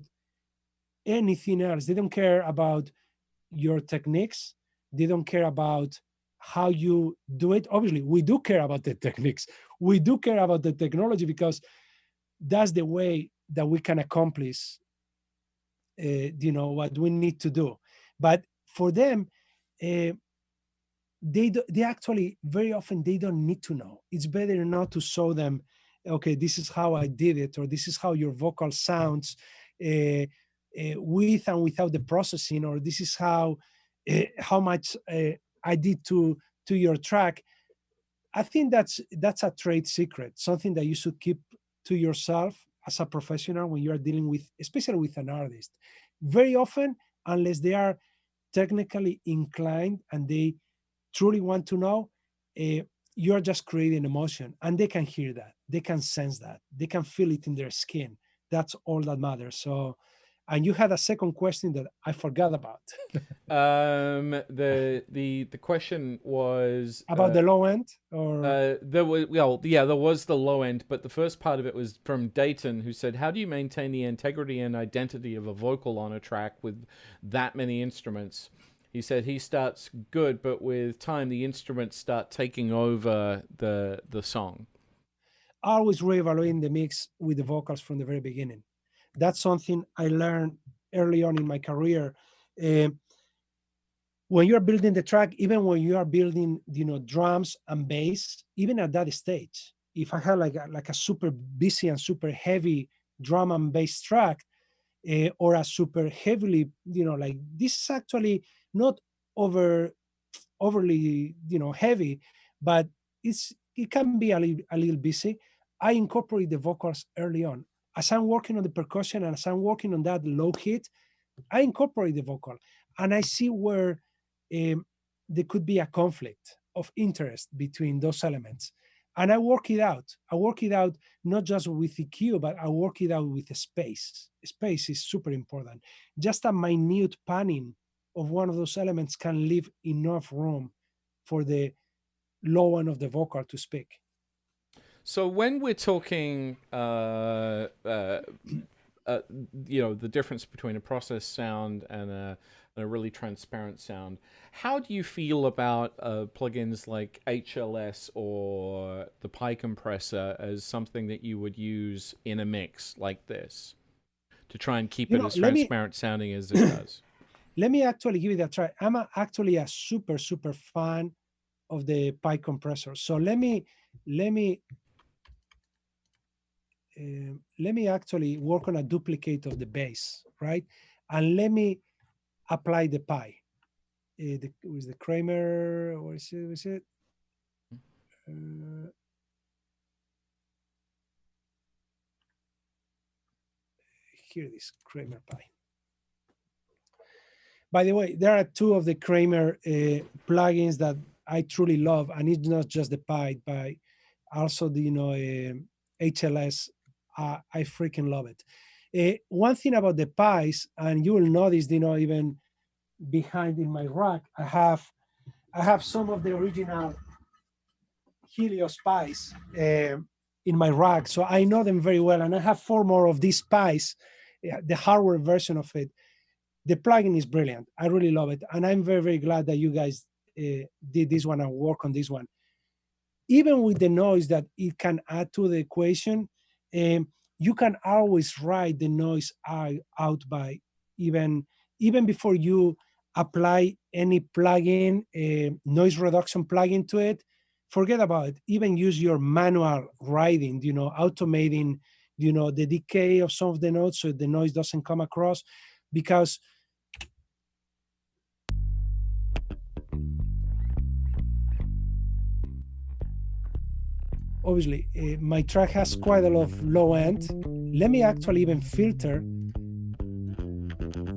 anything else. They don't care about your techniques. They don't care about how you do it. Obviously, we do care about the techniques. We do care about the technology, because that's the way that we can accomplish, what we need to do. But for them, they actually very often they don't need to know. It's better not to show them, okay, this is how I did it, or this is how your vocal sounds with and without the processing, or this is how much I did to your track. I think that's a trade secret, something that you should keep to yourself as a professional when you are dealing with, especially with an artist. Very often, unless they are technically inclined and they truly want to know, you're just creating emotion, and they can hear that, they can sense that, they can feel it in their skin. That's all that matters. So, and you had a second question that I forgot about.
The question was
About the low end, or
there was, well, yeah, there was the low end, but the first part of it was from Dayton, who said, "How do you maintain the integrity and identity of a vocal on a track with that many instruments?" He said he starts good, but with time the instruments start taking over the song.
always reevaluating the mix with the vocals from the very beginning. That's something I learned early on in my career. Uh, when you're building the track, even when you are building, drums and bass, even at that stage, if I had like a super busy and super heavy drum and bass track, or a super heavily, like this is actually not overly, heavy, but it can be a little busy. I incorporate the vocals early on. As I'm working on the percussion and as I'm working on that low hit, I incorporate the vocal, and I see where there could be a conflict of interest between those elements. And I work it out. I work it out not just with EQ, but I work it out with the space. Space is super important. Just a minute panning of one of those elements can leave enough room for the low end of the vocal to speak.
So when we're talking, the difference between a processed sound and a really transparent sound, how do you feel about plugins like HLS or the Pi compressor as something that you would use in a mix like this to try and keep it as transparent sounding as it does?
Let me actually give it a try. I'm actually a super, super fan of the Pi compressor. So let me actually work on a duplicate of the bass, right? And let me apply the Pi. With the Kramer, what is it? Here it is, Kramer Pi. By the way, there are two of the Kramer plugins that I truly love, and it's not just the Pi, but also the HLS. I freaking love it. One thing about the Pis, and you will notice, even behind in my rack, I have some of the original Helios Pis in my rack, so I know them very well, and I have 4 more of these Pis, the hardware version of it. The plugin is brilliant. I really love it, and I'm very, very glad that you guys did this one and work on this one. Even with the noise that it can add to the equation, you can always write the noise out by even before you apply any plugin, noise reduction plugin to it. Forget about it. Even use your manual writing, automating, the decay of some of the notes so the noise doesn't come across, because obviously my track has quite a lot of low end. Let me actually even filter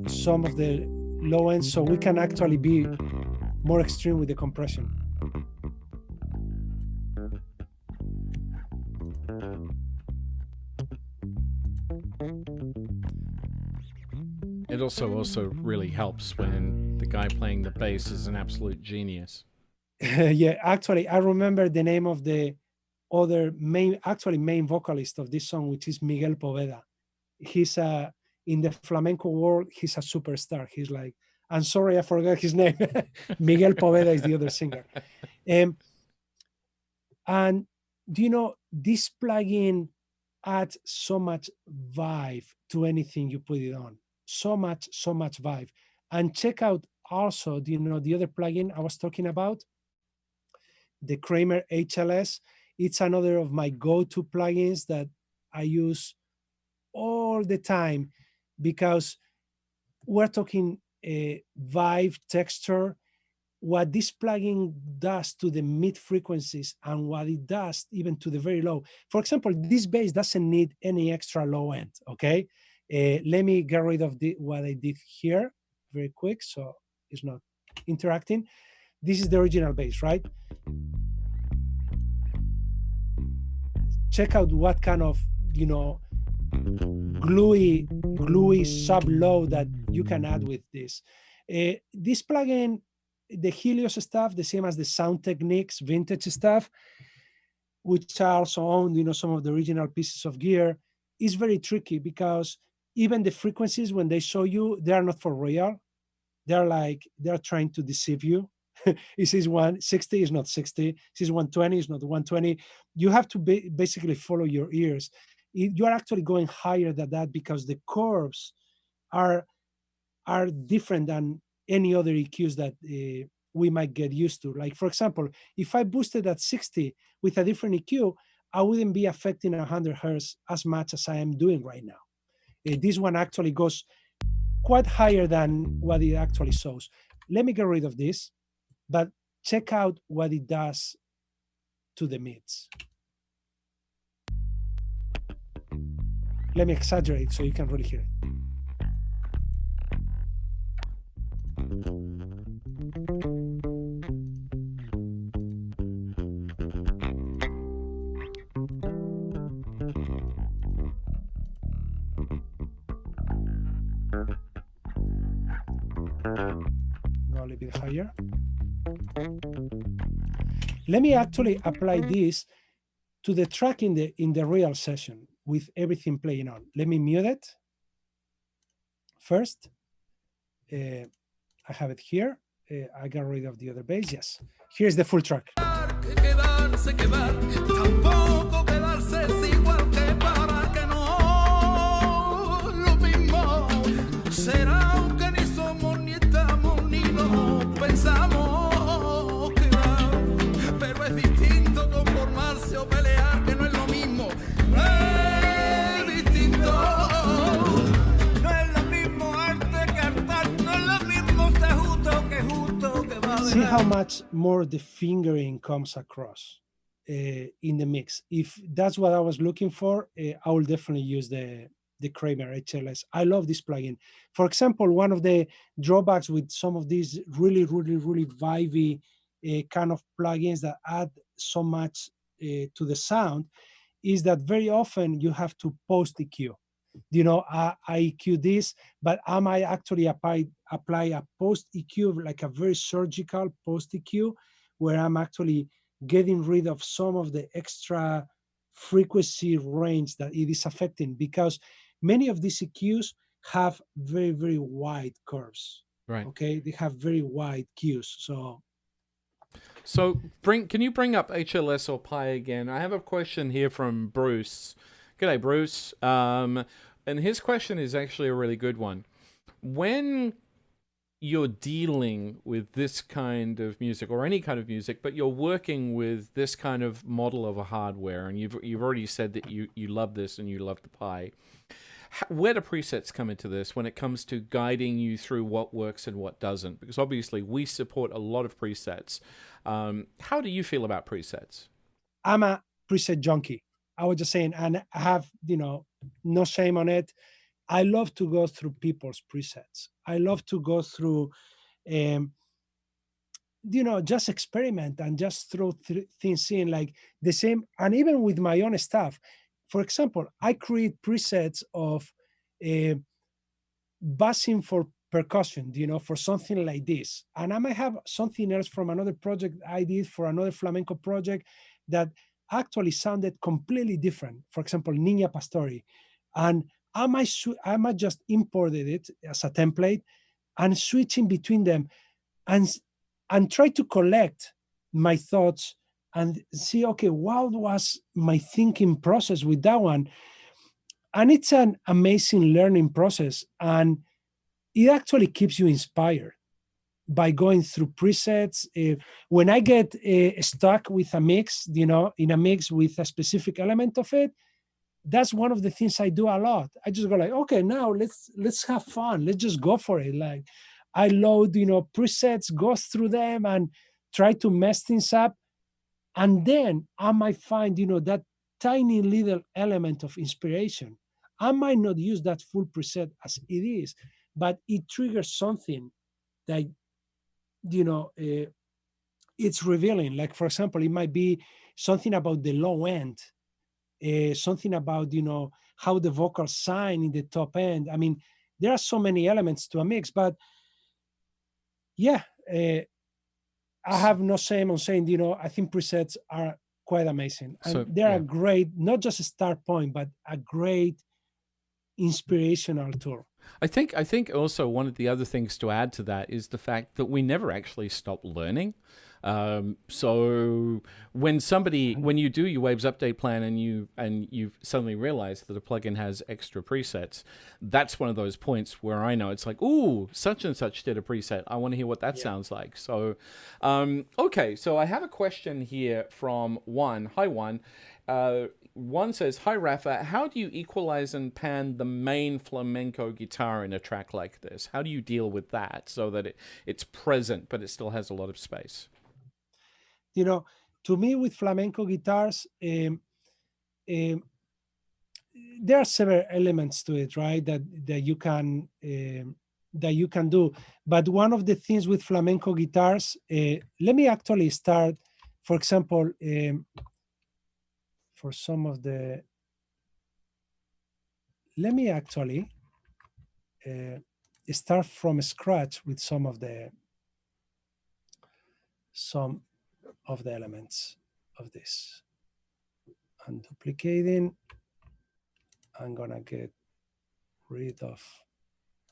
some of the low end so we can actually be more extreme with the compression.
It also really helps when the guy playing the bass is an absolute genius.
Yeah, actually, I remember the name of the other main vocalist of this song, which is Miguel Poveda. He's in the flamenco world, he's a superstar. He's like, I'm sorry, I forgot his name. Miguel Poveda is the other singer. And this plugin adds so much vibe to anything you put it on. So much vibe. And check out also, the other plugin I was talking about, the Kramer HLS. It's another of my go-to plugins that I use all the time, because we're talking vibe, texture, what this plugin does to the mid frequencies and what it does even to the very low. For example, this bass doesn't need any extra low end, okay? Let me get rid of what I did here very quick so it's not interacting. This is the original bass, right? check out what kind of, you know, gluey sub low that you can add with this. This plugin, the Helios stuff, the same as the Sound Techniques vintage stuff, which are also owned, you know, some of the original pieces of gear, is very tricky because even the frequencies, when they show you, they are not for real. They're trying to deceive you. It says 160 is not 60. It says 120 is not 120. You have to basically follow your ears. You are actually going higher than that because the curves are different than any other EQs that we might get used to. Like, for example, if I boosted at 60 with a different EQ, I wouldn't be affecting 100 hertz as much as I am doing right now. This one actually goes quite higher than what it actually shows. Let me get rid of this, but check out what it does to the mids. Let me exaggerate so you can really hear it. Go a little bit higher. Let me actually apply this to the track in the real session with everything playing on. Let me mute it first. I have it here. I got rid of the other bass. Yes, here's the full track. See how much more the fingering comes across in the mix. If that's what I was looking for, I will definitely use the Kramer HLS. I love this plugin. For example, one of the drawbacks with some of these really vibey kind of plugins that add so much to the sound is that very often you have to post EQ. You know, I EQ this, but I might actually apply a post EQ, like a very surgical post EQ, where I'm actually getting rid of some of the extra frequency range that it is affecting, because many of these EQs have very wide curves.
Right.
Okay, they have very wide cues.
So can you bring up HLS or Pi again? I have a question here from Bruce. G'day, Bruce. And his question is actually a really good one. When you're dealing with this kind of music or any kind of music, but you're working with this kind of model of a hardware, and you've already said that you love this and you love the Pi, where do presets come into this when it comes to guiding you through what works and what doesn't? Because obviously we support a lot of presets. How do you feel about presets?
I'm a preset junkie. I was just saying, and I have, no shame on it. I love to go through people's presets. I love to go through, just experiment and just throw things in, like the same. And even with my own stuff, for example, I create presets of bassing for percussion, for something like this. And I might have something else from another project I did for another flamenco project that actually sounded completely different. For example, Niña Pastori. And I might just imported it as a template and switch in between them and try to collect my thoughts and see, okay, what was my thinking process with that one? And it's an amazing learning process. And it actually keeps you inspired by going through presets. When I get stuck with a mix, in a mix with a specific element of it, that's one of the things I do a lot. I just go like, okay, now let's have fun. Let's just go for it. Like I load, presets, go through them and try to mess things up. And then I might find, that tiny little element of inspiration. I might not use that full preset as it is, but it triggers something that, it's revealing. Like, for example, it might be something about the low end something about, how the vocals sign in the top end. I mean, there are so many elements to a mix, but yeah, I have no shame on saying, I think presets are quite amazing. And
So,
they're
yeah.
a great, not just a start point, but a great inspirational tool.
I think also one of the other things to add to that is the fact that we never actually stop learning. So when you do your Waves update plan and you suddenly realize that a plugin has extra presets, that's one of those points where I know it's like, ooh, such and such did a preset. I want to hear what that sounds like. So, okay. So I have a question here from Juan. Hi, Juan. One says, "Hi Rafa, how do you equalize and pan the main flamenco guitar in a track like this? How do you deal with that so that it's present but it still has a lot of space?"
To me, with flamenco guitars, there are several elements to it, right? That you can do. But one of the things with flamenco guitars, let me actually start, for example, for some of the, let me actually start from scratch with some of the elements of this. I'm duplicating. I'm gonna get rid of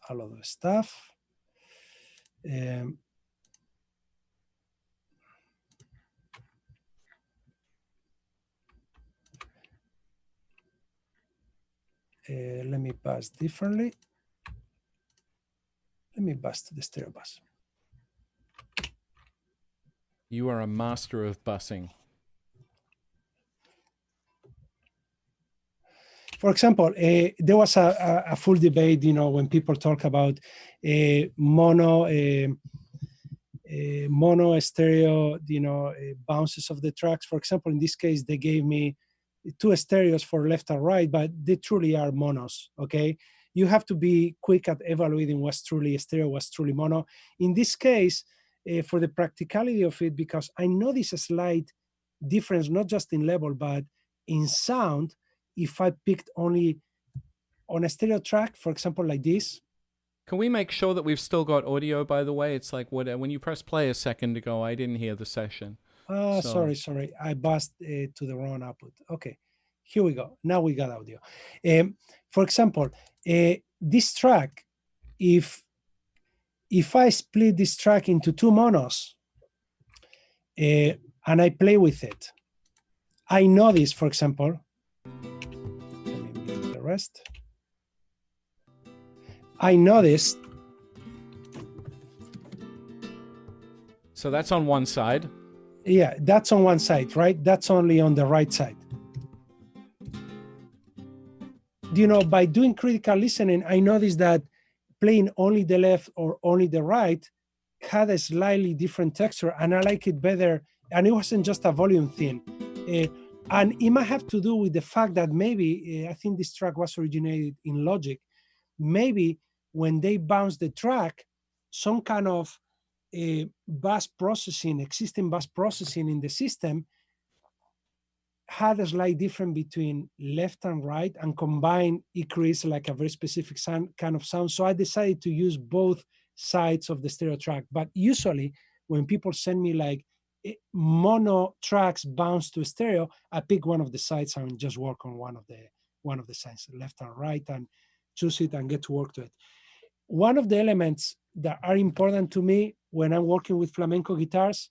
all of the stuff. Let me pass differently. Let me bus to the stereo bus.
You are a master of bussing.
For example, there was a full debate, when people talk about mono stereo, bounces of the tracks. For example, in this case, they gave me 2 stereos for left and right, but they truly are monos, okay? You have to be quick at evaluating what's truly stereo, what's truly mono. In this case, for the practicality of it, because I notice a slight difference, not just in level, but in sound, if I picked only on a stereo track, for example, like this.
Can we make sure that we've still got audio, by the way? It's like when you press play a second ago, I didn't hear the session.
Oh, sorry. I buzzed to the wrong output. Okay, here we go. Now we got audio. For example, this track, if I split this track into 2 monos and I play with it, I notice, for example, let me mute the rest. I noticed.
So that's on one side.
Yeah, that's on one side, right? That's only on the right side. By doing critical listening, I noticed that playing only the left or only the right had a slightly different texture, and I like it better. And it wasn't just a volume thing. And it might have to do with the fact that maybe, I think this track was originated in Logic. Maybe when they bounce the track, some kind of bus processing, existing bus processing in the system had a slight difference between left and right, and combined, it creates like a very specific kind of sound. So I decided to use both sides of the stereo track. But usually when people send me like mono tracks bounce to stereo, I pick one of the sides and just work on one of the sides, left and right, and choose it and get to work to it. One of the elements that are important to me when I'm working with flamenco guitars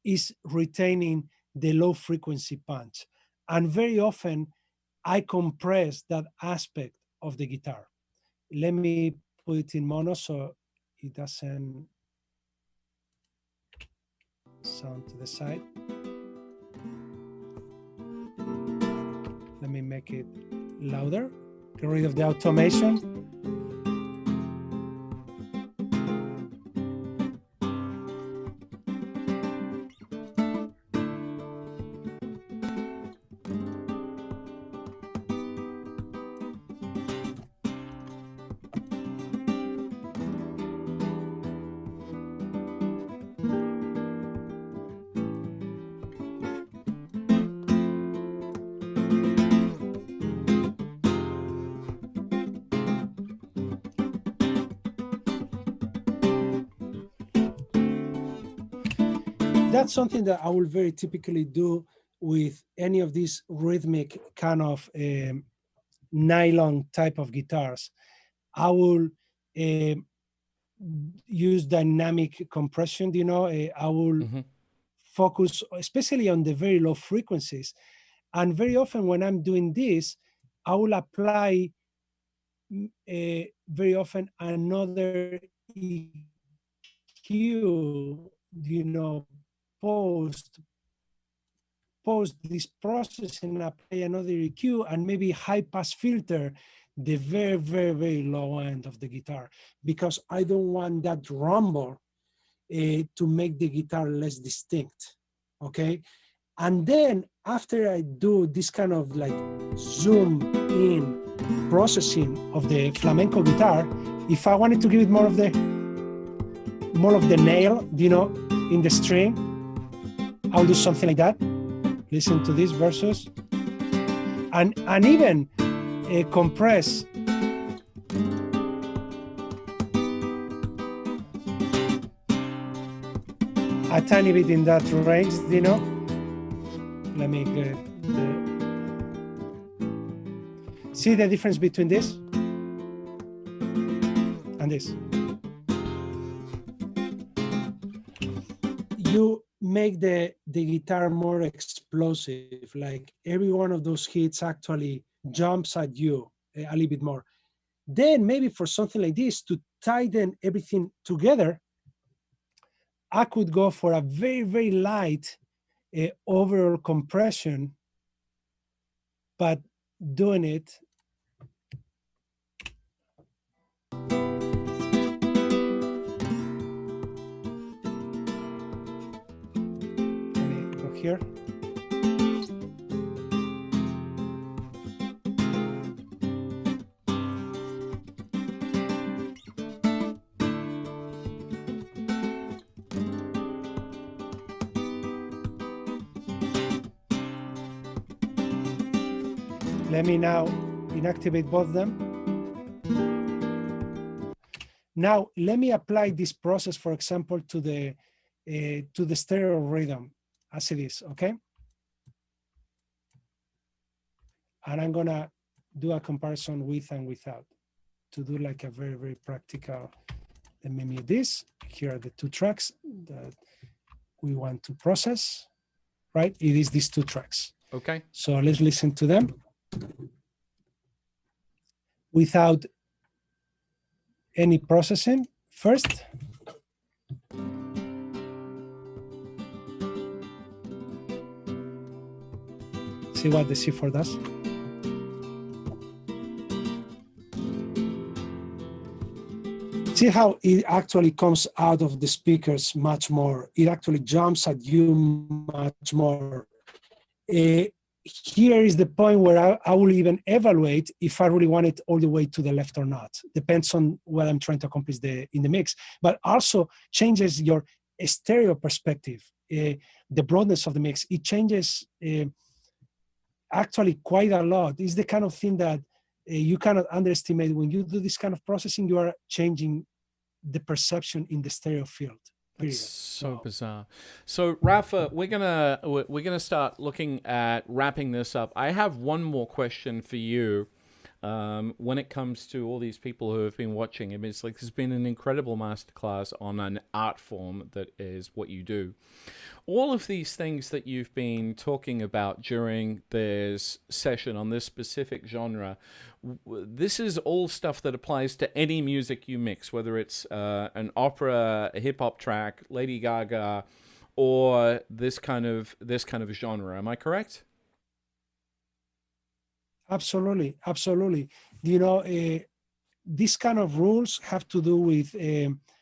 is retaining the low frequency punch. And very often I compress that aspect of the guitar. Let me put it in mono so it doesn't sound to the side. Let me make it louder, get rid of the automation. that's something that I will very typically do with any of these rhythmic kind of nylon type of guitars. I will use dynamic compression, I will focus especially on the very low frequencies. And very often when I'm doing this, I will apply very often another EQ, post this process and apply another EQ and maybe high pass filter the very, very, very low end of the guitar, because I don't want that rumble to make the guitar less distinct, okay? And then after I do this kind of like zoom in processing of the flamenco guitar, if I wanted to give it more of the nail, in the string, I'll do something like that. Listen to this versus, and even compress a tiny bit in that range, Let me get see the difference between this and this. You make the guitar more explosive, like every one of those hits actually jumps at you a little bit more. Then maybe for something like this, to tighten everything together, I could go for a very, very light overall compression, but doing it here. Let me now inactivate both of them. Now, let me apply this process, for example, to the stereo rhythm as it is, okay? And I'm gonna do a comparison with and without to do like a very, very practical. Let me mute this. Here are the two tracks that we want to process, right? It is these two tracks.
Okay.
So let's listen to them without any processing first. See what the C4 does. See how it actually comes out of the speakers much more. It actually jumps at you much more. Here is the point where I will even evaluate if I really want it all the way to the left or not. Depends on what I'm trying to accomplish in the mix, but also changes your stereo perspective, the broadness of the mix. It changes actually quite a lot. It's the kind of thing that you cannot underestimate. When you do this kind of processing, you are changing the perception in the stereo field.
It's so bizarre. So Rafa, we're gonna start looking at wrapping this up. I have one more question for you. When it comes to all these people who have been watching, I mean, it's like there's been an incredible masterclass on an art form that is what you do. All of these things that you've been talking about during this session on this specific genre, this is all stuff that applies to any music you mix, whether it's an opera, a hip-hop track, Lady Gaga, or this kind of genre. Am I correct?
Absolutely, absolutely. These kind of rules have to do with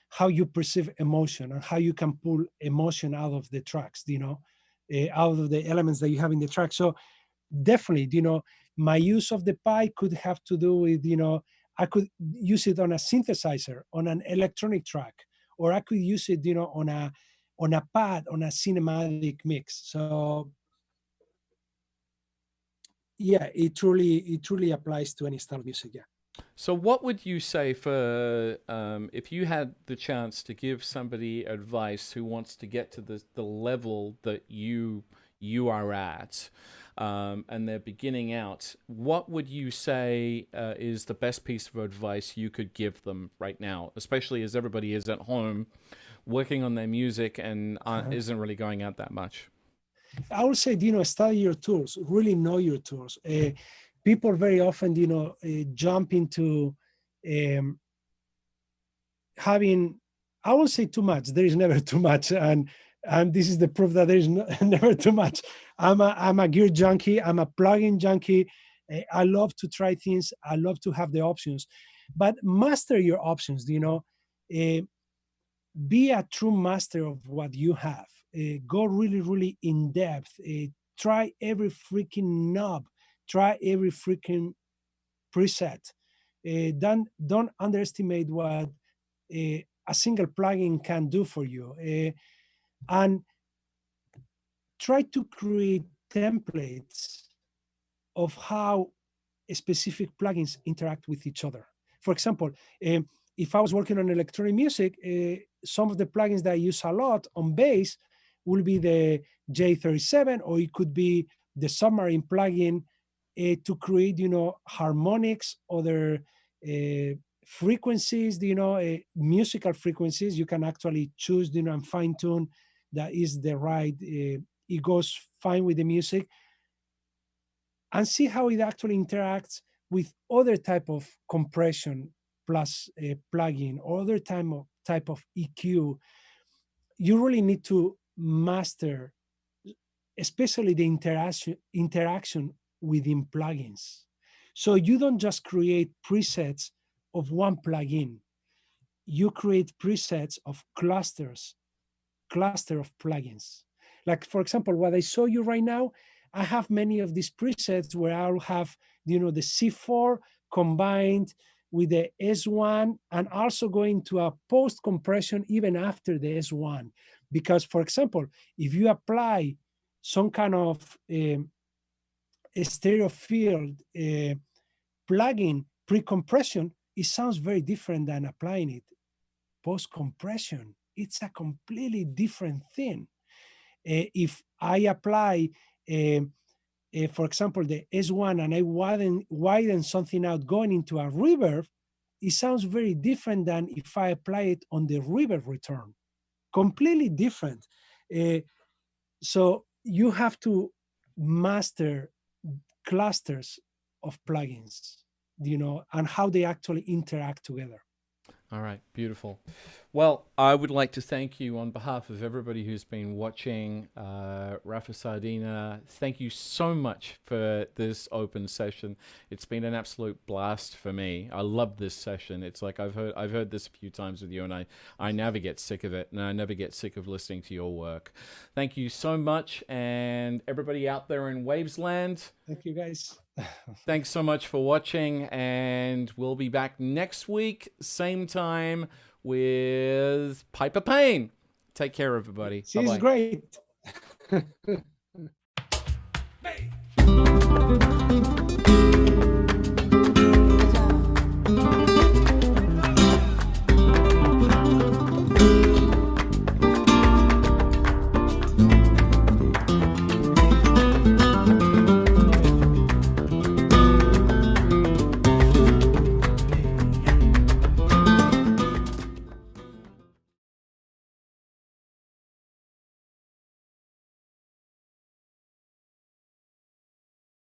how you perceive emotion and how you can pull emotion out of the tracks, out of the elements that you have in the track. So definitely, my use of the pipe could have to do with, I could use it on a synthesizer, on an electronic track, or I could use it, on a pad, on a cinematic mix. So yeah, it truly applies to any style of music. Yeah.
So, what would you say for if you had the chance to give somebody advice who wants to get to the level that you are at, and they're beginning out? What would you say is the best piece of advice you could give them right now, especially as everybody is at home working on their music and isn't really going out that much?
I would say, study your tools, really know your tools. People very often, jump into having, I won't say too much. There is never too much. And this is the proof that there is never too much. I'm a gear junkie. I'm a plugin junkie. I love to try things. I love to have the options, but master your options, be a true master of what you have. Go really, really in depth. Try every freaking knob. Try every freaking preset. Don't underestimate what a single plugin can do for you. And try to create templates of how specific plugins interact with each other. For example, if I was working on electronic music, some of the plugins that I use a lot on bass will be the J37, or it could be the Submarine plugin to create, harmonics, other frequencies, musical frequencies. You can actually choose, and fine tune that is the right, it goes fine with the music, and see how it actually interacts with other type of compression plus a plugin or other type of EQ. You really need to master, especially the interaction within plugins. So you don't just create presets of one plugin. You create presets of cluster of plugins. Like, for example, what I show you right now, I have many of these presets where I'll have, the C4 combined with the S1, and also going to a post compression even after the S1. Because, for example, if you apply some kind of a stereo field plugin pre-compression, it sounds very different than applying it post-compression. It's a completely different thing. If I apply, for example, the S1 and I widen something out going into a reverb, it sounds very different than if I apply it on the reverb return. Completely different. So you have to master clusters of plugins, and how they actually interact together.
All right, beautiful. Well, I would like to thank you on behalf of everybody who's been watching. Rafa Sardina, thank you so much for this open session. It's been an absolute blast for me. I love this session. It's like I've heard this a few times with you, and I never get sick of it, and I never get sick of listening to your work. Thank you so much, and everybody out there in Wavesland.
Thank you, guys.
Thanks so much for watching, and we'll be back next week, same time, with Piper Payne. Take care, everybody.
She's great.
Hey.